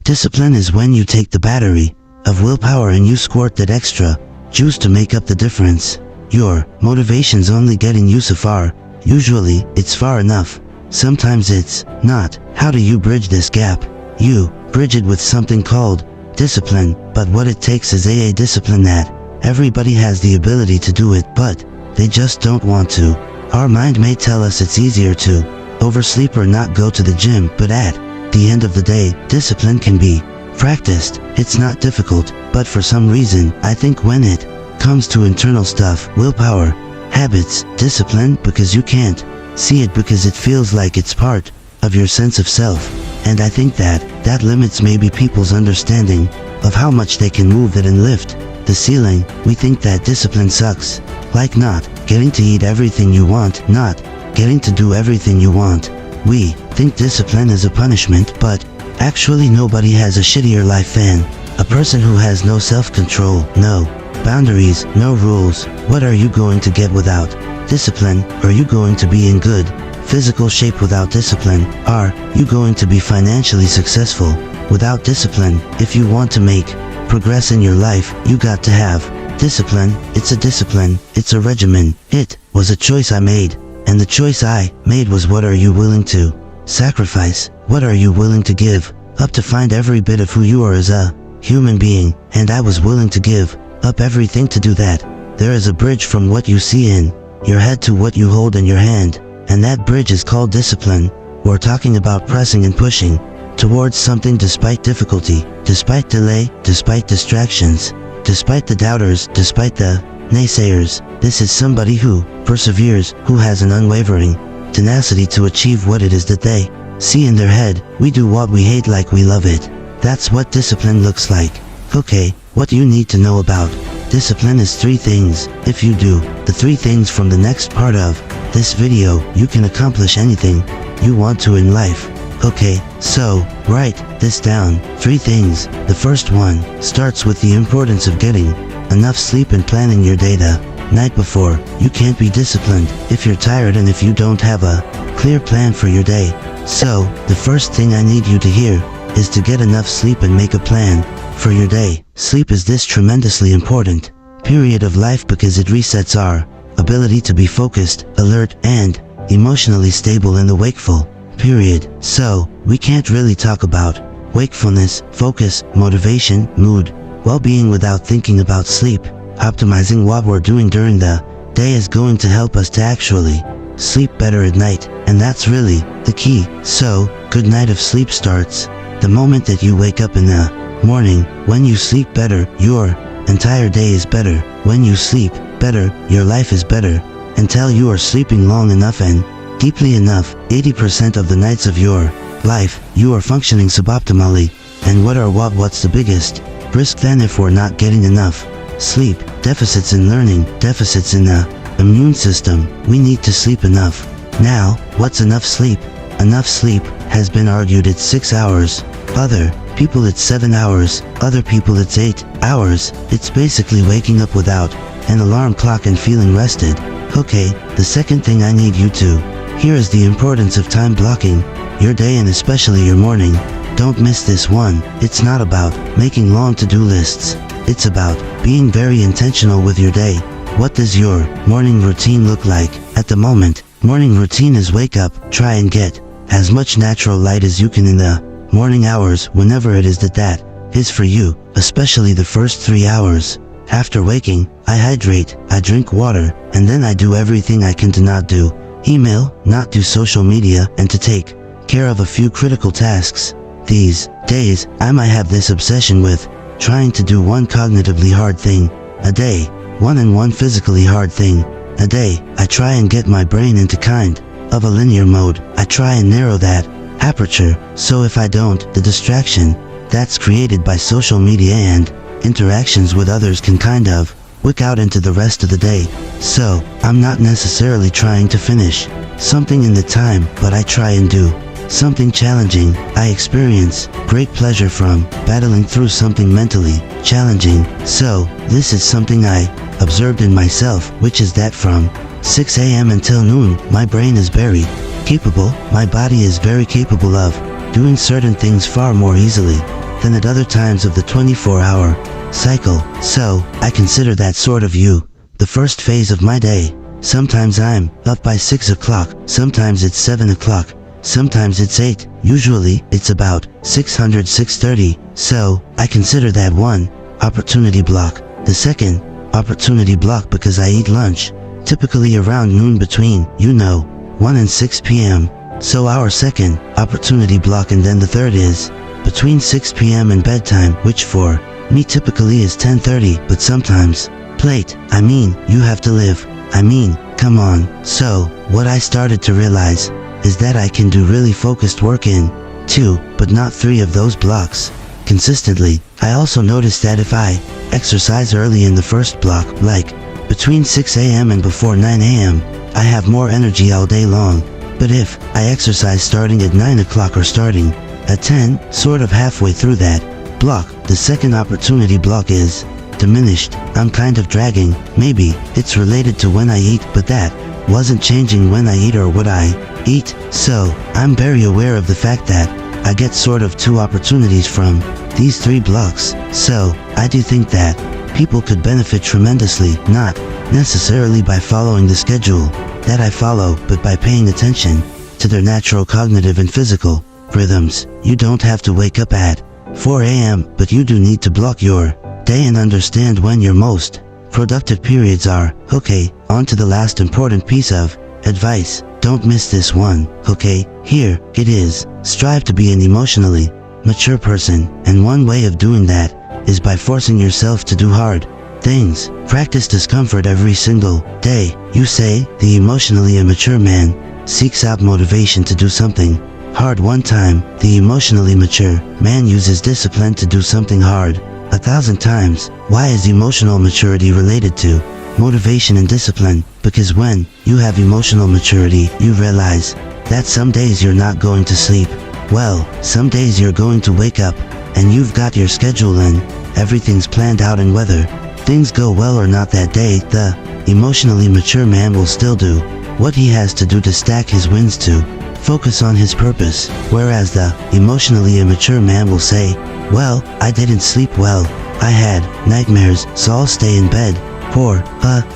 Discipline is when you take the battery of willpower and you squirt that extra juice to make up the difference. Your motivation's only getting you so far. Usually, it's far enough. Sometimes it's not. How do you bridge this gap? You bridge it with something called discipline, but what it takes is a discipline that everybody has the ability to do it, but they just don't want to. Our mind may tell us it's easier to oversleep or not go to the gym, but at the end of the day, discipline can be practiced. It's not difficult, but for some reason, I think when it comes to internal stuff, willpower, habits, discipline, because you can't see it because it feels like it's part of your sense of self. And I think that limits maybe people's understanding of how much they can move it and lift the ceiling. We think that discipline sucks, like not getting to eat everything you want, not getting to do everything you want. We think discipline is a punishment, but actually nobody has a shittier life than a person who has no self-control, no boundaries, no rules. What are you going to get without discipline? Are you going to be in good physical shape without discipline? Are you going to be financially successful without discipline? If you want to make progress in your life, you got to have discipline. It's a discipline, it's a regimen. It was a choice I made, and the choice I made was, what are you willing to sacrifice? What are you willing to give up to find every bit of who you are as a human being? And I was willing to give up everything to do that. There is a bridge from what you see in your head to what you hold in your hand, and that bridge is called discipline. We're talking about pressing and pushing towards something despite difficulty, despite delay, despite distractions, despite the doubters, despite the naysayers. This is somebody who perseveres, who has an unwavering tenacity to achieve what it is that they see in their head. We do what we hate like we love it. That's what discipline looks like. Okay, what you need to know about discipline is 3 things. If you do the 3 things from the next part of this video, you can accomplish anything you want to in life. Okay, so write this down. 3 things. The first one starts with the importance of getting enough sleep and planning your day the night before. You can't be disciplined if you're tired and if you don't have a clear plan for your day. So, the first thing I need you to hear is to get enough sleep and make a plan for your day. Sleep is this tremendously important period of life because it resets our ability to be focused, alert, and emotionally stable in the wakeful period. So, we can't really talk about wakefulness, focus, motivation, mood, well-being without thinking about sleep. Optimizing what we're doing during the day is going to help us to actually sleep better at night, and that's really the key. So, good night of sleep starts the moment that you wake up in the morning. When you sleep better, your entire day is better. When you sleep better, your life is better. Until you are sleeping long enough and deeply enough, 80% of the nights of your life, you are functioning suboptimally. And what's the biggest risk then if we're not getting enough sleep? Deficits in learning, deficits in the immune system. We need to sleep enough. Now, what's enough sleep? Enough sleep has been argued it's 6 hours. Other people it's 7 hours. Other people it's 8 hours. It's basically waking up without an alarm clock and feeling rested. Okay, the second thing I need you to hear is the importance of time blocking your day and especially your morning. Don't miss this one. It's not about making long to-do lists. It's about being very intentional with your day. What does your morning routine look like? At the moment, morning routine is wake up, try and get as much natural light as you can in the morning hours, whenever it is that is for you, especially the first 3 hours. After waking, I hydrate, I drink water, and then I do everything I can to not do email, not do social media, and to take care of a few critical tasks. These days, I might have this obsession with trying to do one cognitively hard thing a day, one physically hard thing a day. I try and get my brain into kind of a linear mode. I try and narrow that aperture, so if I don't, the distraction that's created by social media and interactions with others can kind of wick out into the rest of the day. So, I'm not necessarily trying to finish something in the time, but I try and do something challenging. I experience great pleasure from battling through something mentally challenging. So, this is something I observed in myself, which is that from 6 a.m. until noon, my brain is very capable, my body is very capable of doing certain things far more easily than at other times of the 24-hour cycle. So, I consider that sort of you, the first phase of my day. Sometimes I'm up by 6 o'clock, sometimes it's 7 o'clock, sometimes it's 8, usually it's about 6:30. So, I consider that one opportunity block. The second opportunity block because I eat lunch, typically around noon between, 1 and 6 p.m. So our second opportunity block, and then the third is between 6 p.m. and bedtime, which for me typically is 10:30, but sometimes plate. I mean, you have to live. I mean, come on. So, what I started to realize is that I can do really focused work in 2, but not 3 of those blocks consistently. I also noticed that if I exercise early in the first block, like between 6 a.m. and before 9 a.m., I have more energy all day long. But if I exercise starting at 9 o'clock or starting at 10, sort of halfway through that block, the second opportunity block is diminished. I'm kind of dragging. Maybe it's related to when I eat, but that wasn't changing when I eat or what I eat. So, I'm very aware of the fact that I get sort of 2 opportunities from these 3 blocks. So, I do think that people could benefit tremendously, not necessarily by following the schedule that I follow, but by paying attention to their natural cognitive and physical rhythms. You don't have to wake up at 4 a.m., but you do need to block your day and understand when your most productive periods are. Okay, on to the last important piece of advice. Don't miss this one, okay? Here it is. Strive to be an emotionally mature person, and one way of doing that is by forcing yourself to do hard things. Practice discomfort every single day. You say, the emotionally immature man seeks out motivation to do something hard one time. The emotionally mature man uses discipline to do something hard 1,000 times. Why is emotional maturity related to motivation and discipline? Because when you have emotional maturity, you realize that some days you're not going to sleep well, some days you're going to wake up and you've got your schedule and everything's planned out, and whether things go well or not that day, the emotionally mature man will still do what he has to do to stack his wins, to focus on his purpose, whereas the emotionally immature man will say, well, I didn't sleep well, I had nightmares, so I'll stay in bed, or,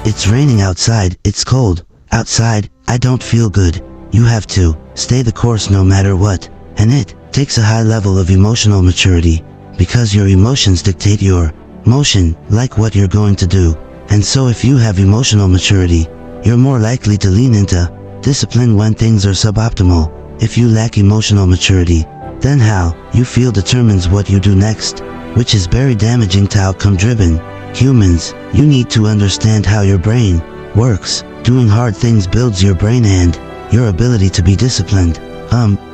it's raining outside, it's cold outside, I don't feel good. You have to stay the course no matter what, and it takes a high level of emotional maturity, because your emotions dictate your motion, like what you're going to do. And so if you have emotional maturity, you're more likely to lean into discipline when things are suboptimal. If you lack emotional maturity, then how you feel determines what you do next, which is very damaging to outcome-driven humans. You need to understand how your brain works. Doing hard things builds your brain and your ability to be disciplined.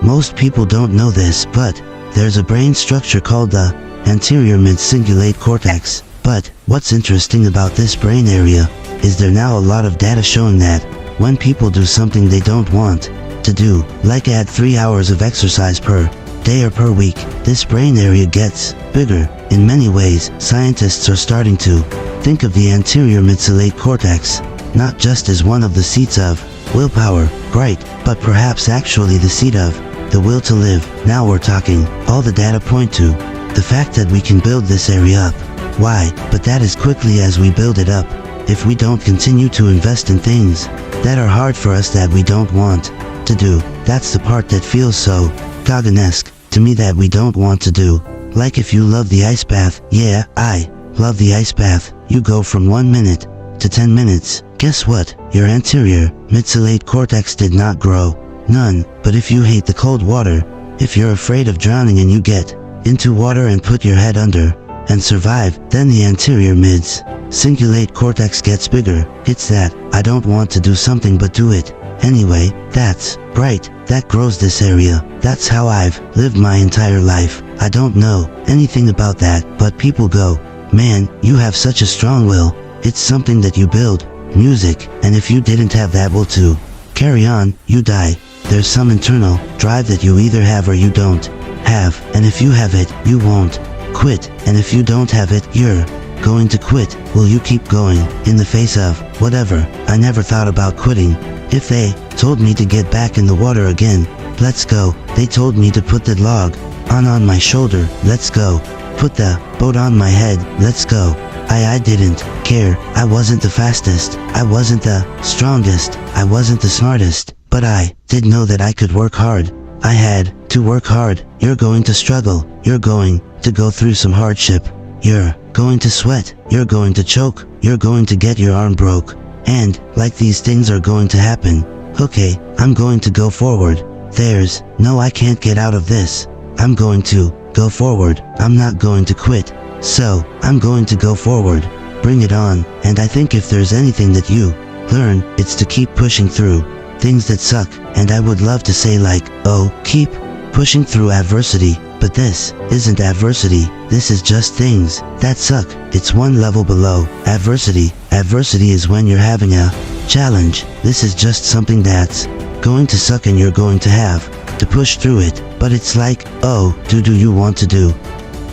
Most people don't know this, but there's a brain structure called the anterior mid-cingulate cortex. But what's interesting about this brain area is there now a lot of data showing that when people do something they don't want to do, like add 3 hours of exercise per day or per week, this brain area gets bigger. In many ways, scientists are starting to think of the anterior mid-cingulate cortex not just as one of the seats of willpower, right, but perhaps actually the seat of the will to live. Now we're talking. All the data point to the fact that we can build this area up. Why? But that as quickly as we build it up, if we don't continue to invest in things that are hard for us that we don't want to do, that's the part that feels so Goggins-esque to me, that we don't want to do. Like if you love the ice bath, yeah, I love the ice bath, you go from 1 minute to 10 minutes. Guess what? Your anterior mid-cingulate cortex did not grow. None. But if you hate the cold water, if you're afraid of drowning and you get into water and put your head under and survive, then the anterior mid-cingulate cortex gets bigger. It's that I don't want to do something but do it anyway. That's right. That grows this area. That's how I've lived my entire life. I don't know anything about that, but people go, man, you have such a strong will. It's something that you build. Music. And if you didn't have that will to carry on, you die. There's some internal drive that you either have or you don't have. And if you have it, you won't quit. And if you don't have it, you're going to quit. Will you keep going in the face of whatever? I never thought about quitting. If they told me to get back in the water again, let's go. They told me to put the log On my shoulder, let's go. Put the boat on my head, let's go. I didn't care, I wasn't the fastest, I wasn't the strongest, I wasn't the smartest, but I did know that I could work hard. I had to work hard. You're going to struggle, you're going to go through some hardship, you're going to sweat, you're going to choke, you're going to get your arm broke, and, like these things are going to happen, okay, I'm going to go forward. There's no I can't get out of this. I'm going to go forward. I'm not going to quit. So, I'm going to go forward. Bring it on. And I think if there's anything that you learn, it's to keep pushing through things that suck. And I would love to say like, oh, keep pushing through adversity. But this isn't adversity. This is just things that suck. It's one level below adversity. Adversity is when you're having a challenge. This is just something that's going to suck and you're going to have to push through it. But it's like, oh, do you want to do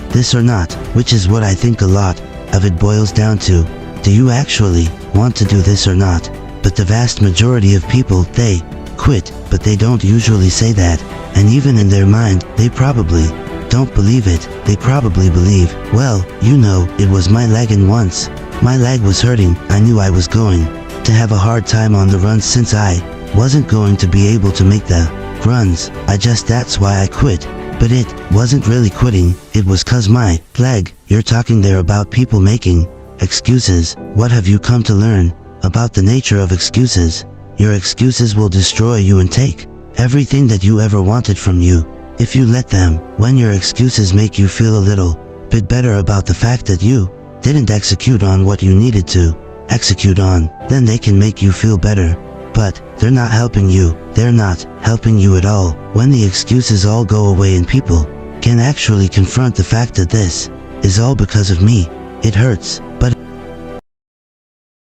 this or not? Which is what I think a lot of it boils down to. Do you actually want to do this or not? But the vast majority of people, they quit, but they don't usually say that. And even in their mind, they probably don't believe it. They probably believe, well, you know, it was my leg and once my leg was hurting, I knew I was going to have a hard time on the runs since I wasn't going to be able to make the runs. That's why I quit. But it wasn't really quitting, it was 'cause my leg. You're talking there about people making excuses. What have you come to learn about the nature of excuses? Your excuses will destroy you and take everything that you ever wanted from you, if you let them. When your excuses make you feel a little bit better about the fact that you didn't execute on what you needed to execute on, then they can make you feel better. But they're not helping you. They're not helping you at all. When the excuses all go away and people can actually confront the fact that this is all because of me, it hurts, but